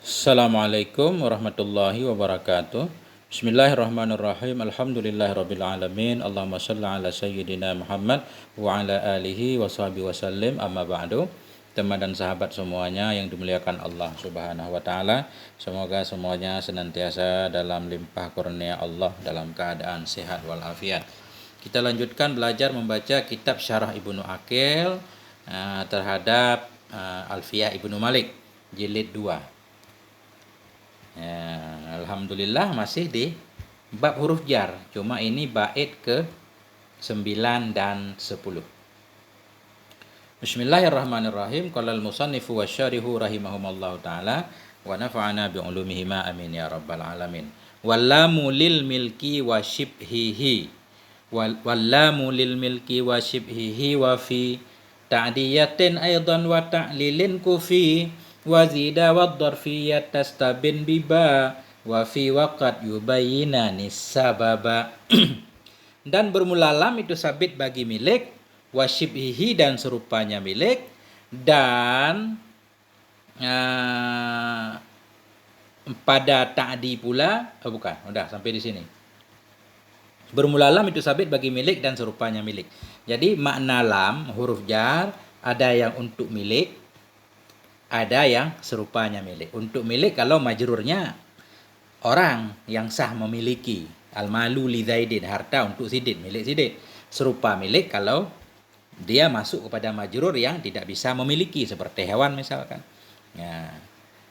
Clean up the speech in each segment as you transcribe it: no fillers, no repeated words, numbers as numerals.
Assalamualaikum warahmatullahi wabarakatuh. Bismillahirrahmanirrahim. Alhamdulillahirabbil alamin. Allahumma shalli ala sayyidina Muhammad wa ala alihi wa sahbihi wasallim. Amma ba'du. Teman dan sahabat semuanya yang dimuliakan Allah Subhanahu wa taala, semoga semuanya senantiasa dalam limpah kurnia Allah dalam keadaan sehat walafiat. Kita lanjutkan belajar membaca kitab Syarah Ibnu Aqil terhadap Alfiyah Ibnu Malik jilid 2. Ya, alhamdulillah masih di bab huruf jar, cuma ini bait ke 9 dan 10. Bismillahirrahmanirrahim. Qala al-musannifu wasyarihu rahimahumallahu taala wa nafa'ana bi ulumihima amin ya rabbal alamin. Wallamu lil milki wa shibhihi wallamu lil milki wa shibhihi wa fi ta'diyatin aidan wa ta'lilin kufi wa zida wa dharfiyat tastabin biba wa fi waqat yubayyinani sababa. Dan bermula lam itu sabit bagi milik, wa shibhihi dan serupanya milik, dan pada ta'di pula, bukan, udah sampai di sini. Bermula lam itu sabit bagi milik dan serupanya milik. Jadi makna lam huruf jar ada yang untuk milik, ada yang serupanya milik. Untuk milik kalau majrurnya orang yang sah memiliki. Al-malu li Zaidin, harta untuk Sidin, milik Sidin. Serupa milik kalau dia masuk kepada majrur yang tidak bisa memiliki, seperti hewan misalkan. Ya.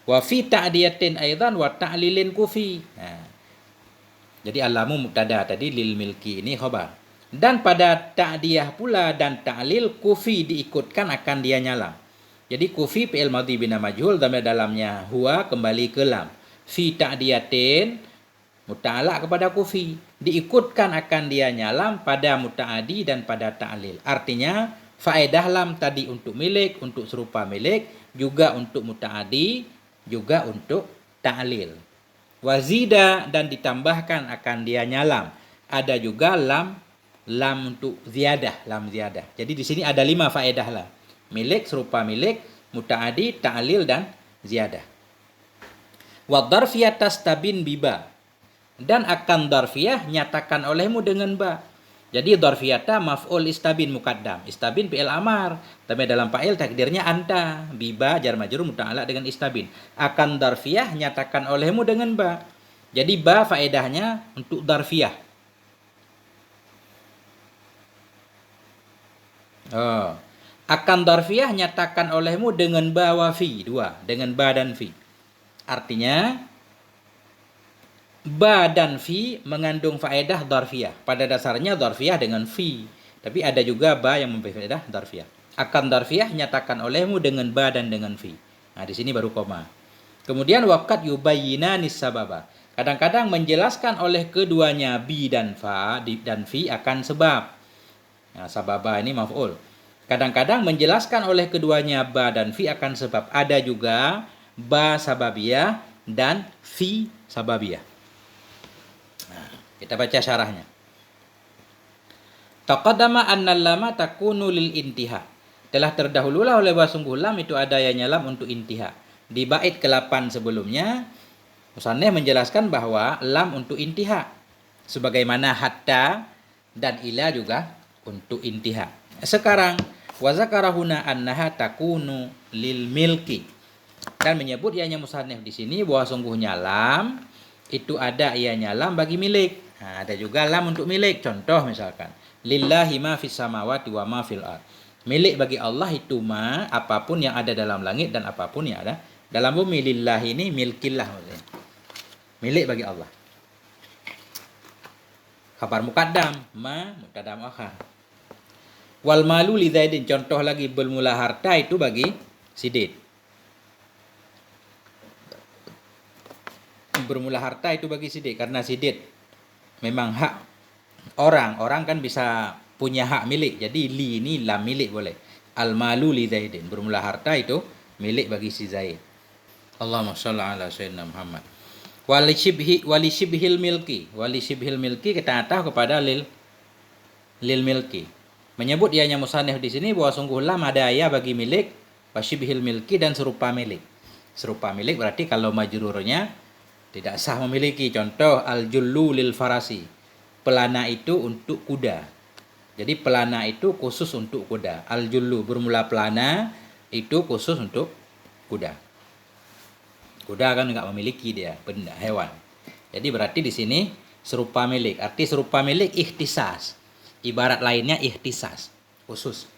Wa fi ta'diyatin aidan wa ta'lilin kufi. Nah. Jadi alamu mubtada tadi, lil milki ini khabar. Dan pada ta'diyah pula dan ta'lil kufi diikutkan akan dia nyala. Jadi kufi fi'il madhi bina majhul, dhamir dalamnya huwa kembali ke lam. Fi ta'diyatin muta'alaq kepada kufi, diikutkan akan dia nyalam pada muta'adi dan pada ta'lil. Artinya faedah lam tadi untuk milik, untuk serupa milik, juga untuk muta'adi, juga untuk ta'lil. Wazida dan ditambahkan akan dia nyalam. Ada juga lam untuk ziyadah, lam ziyadah. Jadi di sini ada 5 faedah lam. Milik, serupa milik, muta'adi, ta'lil, dan ziyadah. Wa dharfiyah tastabin biba. Dan akan dharfiyah nyatakan olehmu dengan ba. Jadi dharfiyata maf'ul istabin muqaddam. Istabin fi'il amar. Tapi dalam fa'il takdirnya anta. Biba jar majrur muta'alaq dengan istabin. Akan dharfiyah nyatakan olehmu dengan ba. Jadi ba faedahnya untuk dharfiyah. Akan dharfiyah nyatakan olehmu dengan ba wa fi, 2, dengan ba dan fi. Artinya ba dan fi mengandung faedah dharfiyah. Pada dasarnya dharfiyah dengan fi, tapi ada juga ba yang memberi faedah dharfiyah. Akan dharfiyah nyatakan olehmu dengan ba dan dengan fi. Nah, di sini baru koma. Kemudian waqat yubayyinani sababa. Kadang-kadang menjelaskan oleh keduanya bi dan fa dan fi akan sebab. Nah, sababa ini maf'ul. Kadang-kadang menjelaskan oleh keduanya ba dan fi akan sebab. Ada juga ba sababiyah dan fi sababiyah. Nah, kita baca syarahnya. Taqaddama annal lama takunu lil intiha. Telah terdahululah oleh bahwa sungguh lam itu ada yang lam untuk intiha. Di bait ke-8 sebelumnya, musannif menjelaskan bahwa lam untuk intiha. Sebagaimana hatta dan ila juga untuk intiha. Sekarang wa zakara huna annaha takunu lil milki, dan menyebut ianya musannif di sini bahwa sungguhnya lam itu ada ianya lam bagi milik. Nah, ada juga lam untuk milik. Contoh misalkan lillahi ma fis samawati wa ma fil ard. Milik bagi Allah itu ma apapun yang ada dalam langit dan apapun yang ada dalam bumi. Lillahi ini milkillah maksudnya. Milik bagi Allah. Khabar muqaddam, ma muqaddam akhar. Wal malu li Zaidin, contoh lagi bermula harta itu bagi Sidin. Bermula harta itu bagi Sidin karena Sidin memang hak orang kan bisa punya hak milik. Jadi li ini lam milik boleh. Al malu li Zaidin, bermula harta itu milik bagi si Zaid. Allahumma shalli ala sayyidina Muhammad. Wali shibhil milki kita tahu kepada lil milki. Menyebut ianya musannif di sini bahwa sungguh lam ada ya bagi milik, wasyibhil milki dan serupa milik. Serupa milik berarti kalau majrurnya tidak sah memiliki. Contoh al-jullu lil farasi. Pelana itu untuk kuda. Jadi pelana itu khusus untuk kuda. Al-jullu bermula pelana itu khusus untuk kuda. Kuda kan nggak memiliki dia, benda hewan. Jadi berarti di sini serupa milik. Arti serupa milik ikhtisas. Ibarat lainnya ikhtisas, khusus.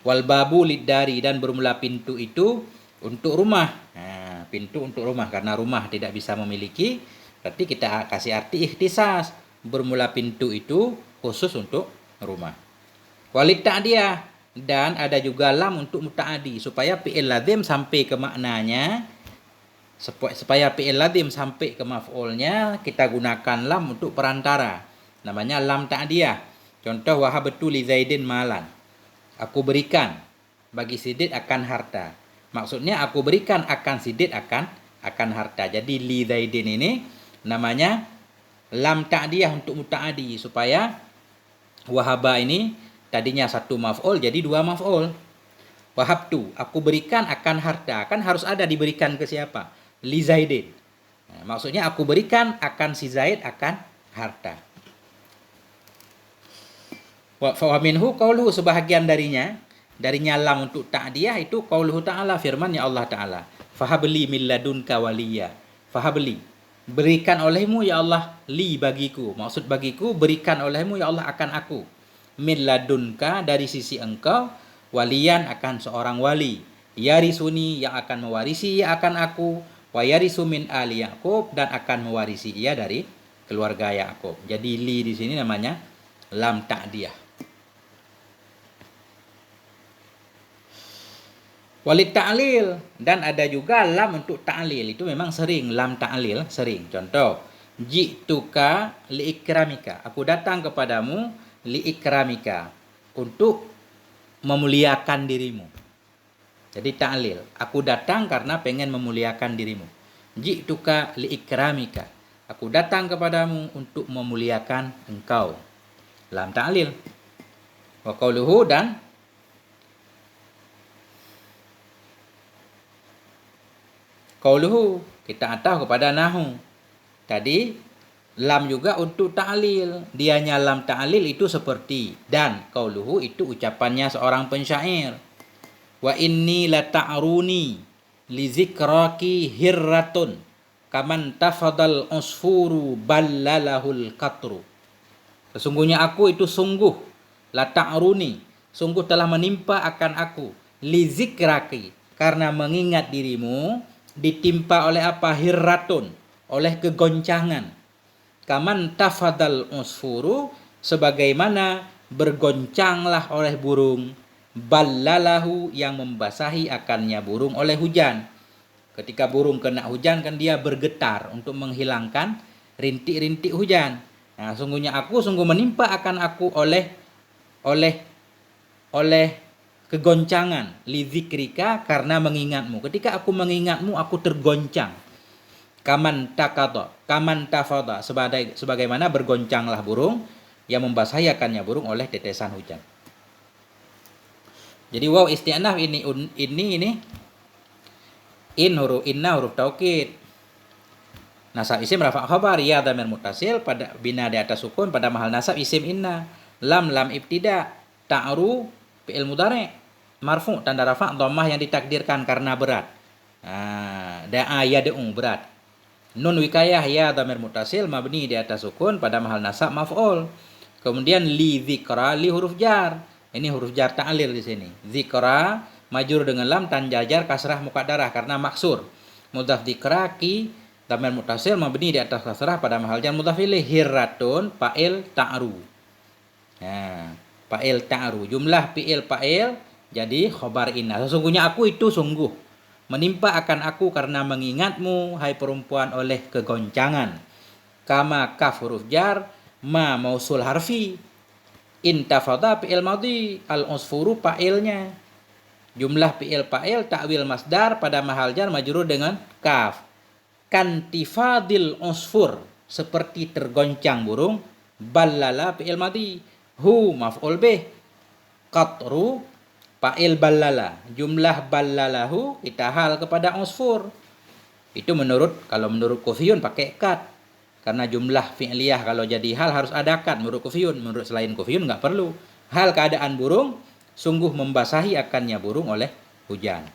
Wal babu lidari, dan bermula pintu itu untuk rumah. Nah, pintu untuk rumah karena rumah tidak bisa memiliki, berarti kita kasih arti ikhtisas. Bermula pintu itu khusus untuk rumah. Walid ta'diyah, dan ada juga lam untuk muta'adi supaya fi'il lazim sampai ke maknanya. Supaya fi'il lazim sampai ke maf'ulnya, kita gunakan lam untuk perantara. Namanya lam ta'diyah. Contoh wahabtu li Zaidin malan. Aku berikan bagi Sidit akan harta. Maksudnya aku berikan akan Sidit akan harta. Jadi li Zaidin ini namanya lam ta'diyah untuk muta'adi supaya wahaba ini tadinya satu maf'ul jadi dua maf'ul. Wahabtu, aku berikan akan harta. Kan harus ada diberikan ke siapa? Li Zaidin. Nah, maksudnya aku berikan akan si Zaid akan harta. Wa minhu qauluhu, sebahagian darinya lam untuk ta'diyah itu qauluhu ta'ala, firman-Nya Allah Ta'ala. Fahabli min ladunka waliya. Fahabli, berikan olehmu ya Allah, li bagiku. Maksud bagiku, berikan olehmu ya Allah akan aku. Min ladunka, dari sisi engkau, waliyan, akan seorang wali. Yarisuni, yang akan mewarisi ia akan aku. Wa yarisu min ali Yaqub, dan akan mewarisi ia dari keluarga Yaqub. Jadi li di sini namanya lam ta'diyah. Walid ta'lil, dan ada juga lam untuk ta'lil. Itu memang sering, lam ta'lil sering. Contoh, ji'tuka liikramika. Aku datang kepadamu liikramika, untuk memuliakan dirimu. Jadi ta'lil, aku datang karena pengen memuliakan dirimu. Ji'tuka liikramika, aku datang kepadamu untuk memuliakan engkau. Lam ta'lil. Wa qauluhu, dan qauluhu, kita atah kepada nahu. Tadi lam juga untuk ta'lil. Dianya lam ta'lil itu seperti, dan qauluhu itu ucapannya seorang pensyair. Wa inni la ta'runi li zikraki hirratun kaman tafadal usfuru ballalahul qatru. Sesungguhnya aku itu sungguh, la ta'runi, sungguh telah menimpa akan aku, li zikraki, karena mengingat dirimu, ditimpa oleh apa? Hirratun, oleh kegoncangan. Kaman tafadal usfuru, sebagaimana bergoncanglah oleh burung, ballalahu, yang membasahi akannya burung oleh hujan. Ketika burung kena hujan kan dia bergetar untuk menghilangkan rintik-rintik hujan. Nah, sungguhnya aku sungguh menimpa akan aku oleh kegoncangan, lidzikrika, karena mengingatmu. Ketika aku mengingatmu, aku tergoncang. Kaman tafada, sebagaimana bergoncanglah burung yang membasahi akannya burung oleh tetesan hujan. Jadi waw isti'naf ini inna huruf taukid. Nasab isim rafa' khabar, ya dhamir muttasil pada bina di atas sukun pada mahal nasab isim inna. Lam ibtida, ta'ru fi'il mudhari' marfu' tanda rafa' dhammah yang ditakdirkan karena berat. Da'a yad'u berat. Nun wikayah ya dhamir muttasil mabni di atas sukun pada mahal nasab maf'ul. Kemudian li dzikra, li huruf jar. Ini huruf jar ta'lil di sini. Dzikra majrur dengan lam tan jajar kasrah muqaddarah karena maksur. Mudhaf dzikra ki dhamir muttasil mabni di atas kasrah pada mahal jar mudhaf ilaih. Hirratun fa'il ta'ru. Fa'il ta'ru, jumlah fi'il fa'il jadi khobar inna. Sesungguhnya aku itu sungguh menimpa akan aku karena mengingatmu, hai perempuan, oleh kegoncangan. Kama kaf huruf jar, ma mausul harfi, intafada fi'il madhi, al usfuru fa'ilnya. Jumlah fi'il fa'il ta'wil masdar pada mahal jar majrur dengan kaf. Kantifadil usfur, seperti tergoncang burung. Ballala fi'il madhi, hu maf'ul bih, qatru Fa'il ballala, jumlah ballalahu kita hal kepada usfur. Itu kalau menurut Kufiyun pakai kad. Karena jumlah fi'liyah kalau jadi hal harus ada kad menurut Kufiyun. Menurut selain Kufiyun nggak perlu. Hal keadaan burung sungguh membasahi akannya burung oleh hujan.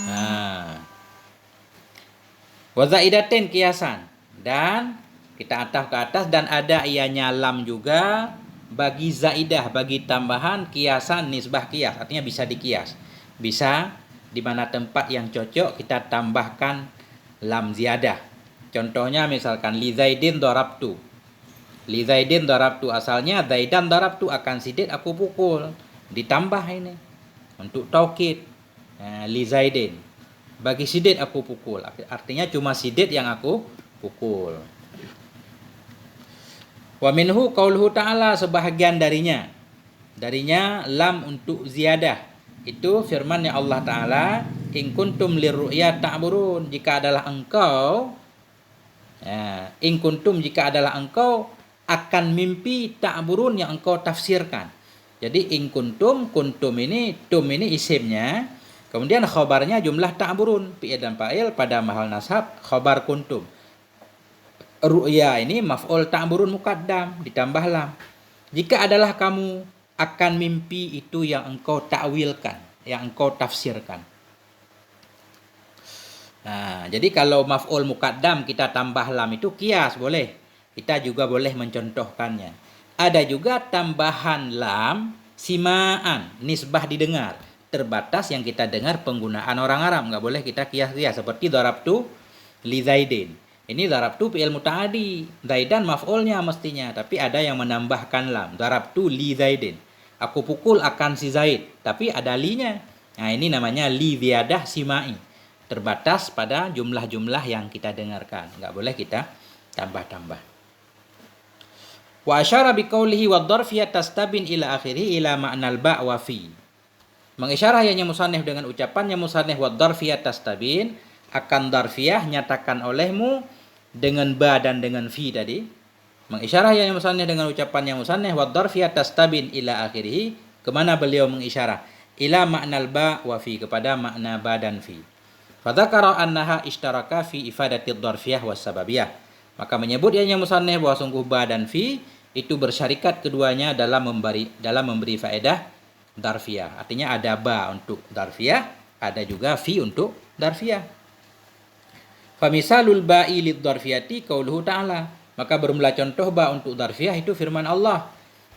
Nah. Wa zaidatin kiasan, dan kita ataf ke atas dan ada ianya lam juga bagi zaidah, bagi tambahan kiasan nisbah kias, artinya bisa dikias. Bisa di mana tempat yang cocok kita tambahkan lam ziyadah. Contohnya misalkan li zaidin darabtu. Li zaidin darabtu asalnya zaidan darabtu, akan sidit aku pukul. Ditambah ini untuk taukid. Li zaidin. Bagi sidit aku pukul. Artinya cuma sidit yang aku pukul. Wa minhu qauluhu ta'ala, sebahagian darinya. Darinya lam untuk ziyadah. Itu firman ya Allah Ta'ala, in kuntum lirru'ya ta'burun, jika adalah engkau, in kuntum jika adalah engkau akan mimpi ta'burun yang engkau tafsirkan. Jadi in kuntum, kuntum ini, tum ini isimnya, kemudian khobarnya jumlah ta'burun, fi'il dan fa'il pada mahal nasab, khobar kuntum. Ru'ya ini maf'ul ta'burun muqaddam, ditambah lam. Jika adalah kamu akan mimpi itu yang engkau takwilkan, yang engkau tafsirkan. Nah, jadi kalau maf'ul muqaddam kita tambah lam itu kias boleh. Kita juga boleh mencontohkannya. Ada juga tambahan lam simaan, nisbah didengar. Terbatas yang kita dengar penggunaan orang Arab, nggak boleh kita kias-kias seperti darabtu li zaidin. Ini darabtu fi'il muta'adi, zaidan maf'ulnya mestinya, tapi ada yang menambahkan lam. Darabtu li zaidin. Aku pukul akan si Zaid, tapi ada linya. Nah, ini namanya li ziyadah simai. Terbatas pada jumlah-jumlah yang kita dengarkan. Nggak boleh kita tambah-tambah. Wa asyara biqaulihi wa dharfiyat tastabin ila akhirih ila ma'nal ba' wa fi. Mengisyarah yang musannif dengan ucapannya musannif wa dharfiyat tastabin, akan darfiyah nyatakan olehmu dengan ba dan dengan fi tadi. Mengisyarah yang musannif dengan ucapannya musannif wa darfiyah tastabin ila akhirih, kemana beliau mengisyarah? Ila ma'nal ba wa fi, kepada makna ba dan fi. Fadzakara annaha ishtaraka fi ifadati darfiyah was sababiyah. Maka menyebut yang musannif bahwa sungguh ba dan fi itu bersyarikat keduanya dalam memberi faedah darfiyah. Artinya ada ba untuk darfiyah, ada juga fi untuk darfiyah. Famisalul ba'i lid-darfiyati qauluhu ta'ala. Maka bermula contoh ba untuk darfiyah itu firman Allah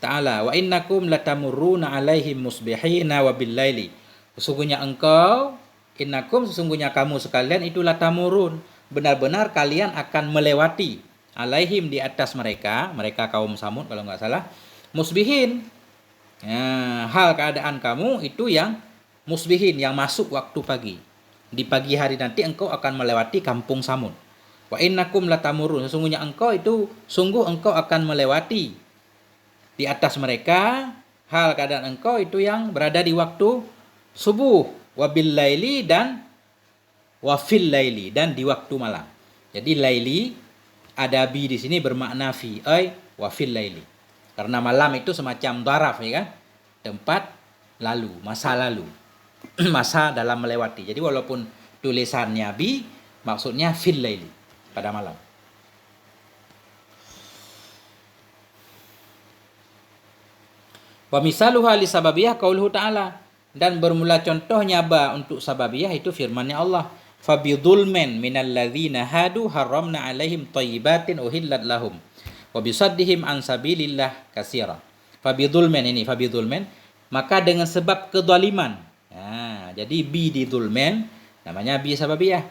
Ta'ala, wa innakum latamurruna 'alaihim musbihina wa billaili. Sesungguhnya engkau, innakum sesungguhnya kamu sekalian itu latamurun, benar-benar kalian akan melewati, alaihim di atas mereka kaum Samud kalau nggak salah, musbihin. Hal keadaan kamu itu yang musbihin, yang masuk waktu pagi. Di pagi hari nanti engkau akan melewati kampung Samud. Wa innakum latamurun, sesungguhnya engkau akan melewati di atas mereka hal keadaan engkau itu yang berada di waktu subuh, wabil laili dan wafil laili, dan di waktu malam. Jadi laili ada bi di sini bermakna fi, wafil laili. Karena malam itu semacam daraf ya kan? Tempat lalu, masa lalu. Masa dalam melewati. Jadi walaupun tulisannya bi, maksudnya fil laili, pada malam. Wa misaluha li sababiyah qauluhu ta'ala, dan bermula contohnya ba untuk sababiyah itu firman-Nya Allah, fa bidzulmin minal ladzina hadu haramna 'alaihim thayyibatin uhillat lahum wa bisaddihim an sabilillah katsira. Fa bidzulmin ini, fa bidzulmin, maka dengan sebab kezaliman. Jadi bi di dzulmin namanya bi sababiyah.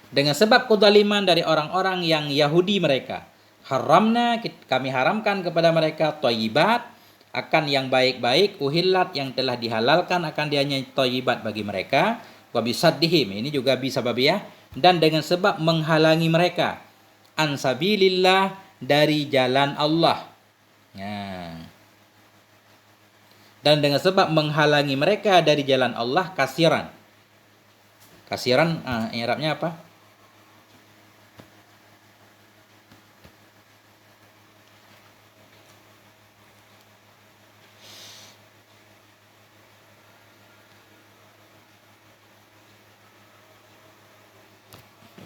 Dengan sebab kezaliman dari orang-orang yang Yahudi mereka, haramna, kami haramkan kepada mereka thayyibat, akan yang baik-baik, uhillat, yang telah dihalalkan akan dianya thayyibat bagi mereka, wa bisaddihim, ini juga bi sababiyah, dan dengan sebab menghalangi mereka an sabilillah, dari jalan Allah. Dan dengan sebab menghalangi mereka dari jalan Allah kasiran. Kasiran, i'rabnya apa?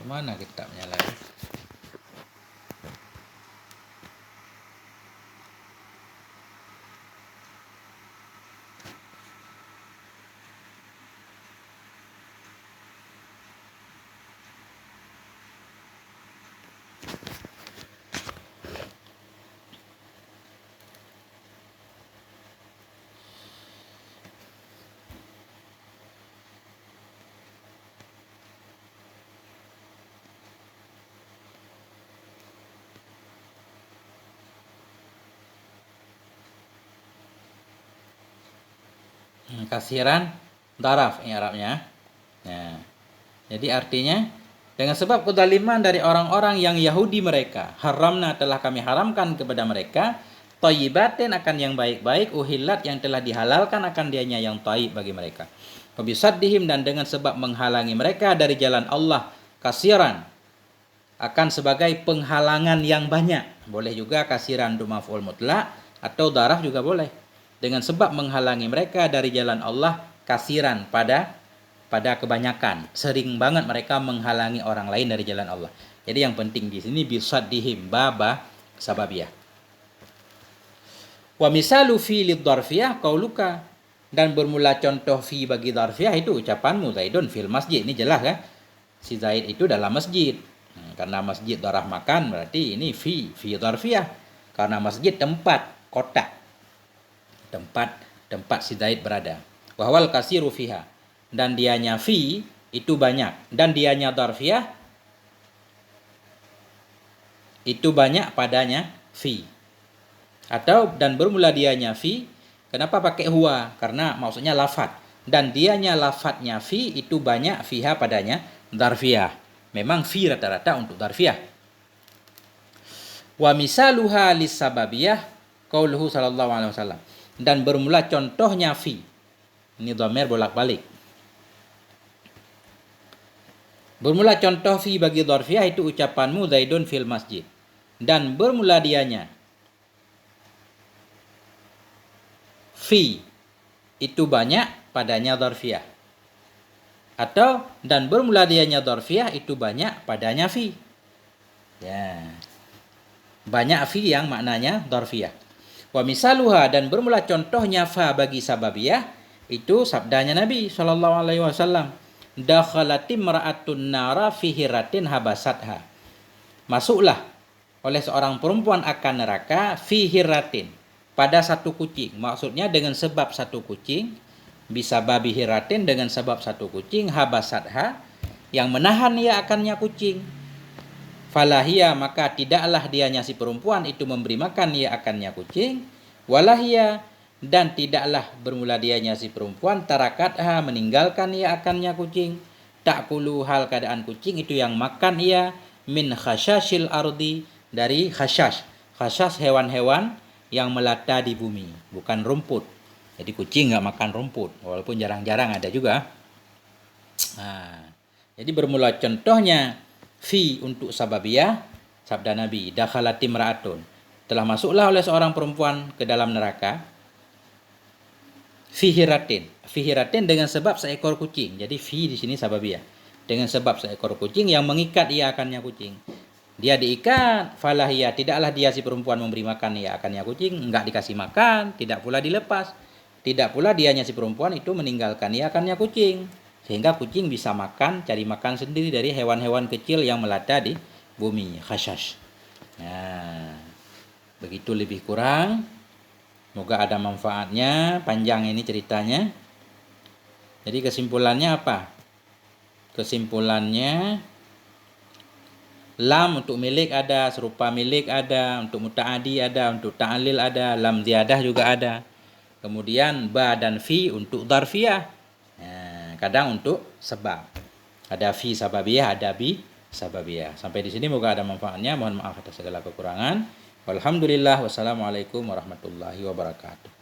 Mana kitabnya lagi? Kasiran daraf ini Arabnya. Nah, jadi artinya dengan sebab kezaliman dari orang-orang yang Yahudi mereka, haramna telah kami haramkan kepada mereka, thayyibatin akan yang baik-baik, uhillat yang telah dihalalkan akan dianya yang thayyib bagi mereka. Wabisaddihim dan dengan sebab menghalangi mereka dari jalan Allah, kasiran akan sebagai penghalangan yang banyak. Boleh juga kasiran untuk maf'ul mutlak atau daraf juga boleh. Dengan sebab menghalangi mereka dari jalan Allah, kasiran pada kebanyakan. Sering banget mereka menghalangi orang lain dari jalan Allah. Jadi yang penting di sini bisaddihim baba sababiyah. Wa misalu fi lidharfiyah qauluka, dan bermula contoh fi bagi dharfiyah itu ucapanmu Zaidun fil masjid. Ini jelas kan? Si Zaid itu dalam masjid. Karena masjid darah makan berarti ini fi dharfiyah. Karena masjid tempat, kotak. Tempat si Zaid berada. Wa huwal kasiru fiha, dan dianya fi itu banyak, dan dianya dharfiyah itu banyak padanya fi. Atau dan bermula dianya fi, kenapa pakai huwa? Karena maksudnya lafat, dan dianya lafatnya fi itu banyak fiha padanya dharfiyah. Memang fi rata-rata untuk dharfiyah. Wa misaluha lisababiyah qauluhu sallallahu alaihi wasallam, dan bermula contohnya fi. Ini dhamir bolak-balik. Bermula contoh fi bagi dharfiyah itu ucapanmu Zaidun fil masjid, dan bermula dianya fi itu banyak padanya dharfiyah. Atau dan bermula dianya dharfiyah itu banyak padanya fi. Ya. Banyak fi yang maknanya dharfiyah. Wa misaluha, dan bermula contohnya fa bagi sababiyah itu sabdanya Nabi sallallahu alaihi wasallam, dakhalatim ra'atun nara fi hiratin habasatha. Masuklah oleh seorang perempuan akan neraka fi hiratin, pada satu kucing. Maksudnya dengan sebab satu kucing, bisa babi hiratin dengan sebab satu kucing, habasatha yang menahan ia akannya kucing. Falahia, maka tidaklah dianya si perempuan itu memberi makan ia akannya kucing. Walahia, dan tidaklah bermula dianya si perempuan tarakatha meninggalkan ia akannya kucing. Ta'kulu, hal keadaan kucing itu yang makan ia, min khasyashil ardi, dari khasyash. Khasyash hewan-hewan yang melata di bumi, bukan rumput. Jadi kucing nggak makan rumput, walaupun jarang-jarang ada juga. Nah, jadi bermula contohnya fi untuk sababiyah, sabda Nabi, dakhalati imra'atun, telah masuklah oleh seorang perempuan ke dalam neraka, fi hiratin dengan sebab seekor kucing. Jadi fi di sini sababiyah, dengan sebab seekor kucing yang mengikat ia akannya kucing. Dia diikat, falahiyah, tidaklah dia si perempuan memberi makan ia akannya kucing, enggak dikasih makan, tidak pula dilepas, tidak pula dianya si perempuan itu meninggalkan ia akannya kucing. Sehingga kucing bisa makan, cari makan sendiri dari hewan-hewan kecil yang melata di bumi, khasyash. Nah, begitu lebih kurang. Semoga ada manfaatnya. Panjang ini ceritanya. Jadi kesimpulannya apa? Kesimpulannya, lam untuk milik ada, serupa milik ada, untuk muta'adi ada, untuk ta'lil ada, lam ziyadah juga ada. Kemudian ba dan fi untuk dzarfiyah. Kadang untuk sebab. Ada fi sababiyah, ada bi sababiyah. Sampai di sini moga ada manfaatnya. Mohon maaf atas segala kekurangan. Walhamdulillah, wassalamualaikum warahmatullahi wabarakatuh.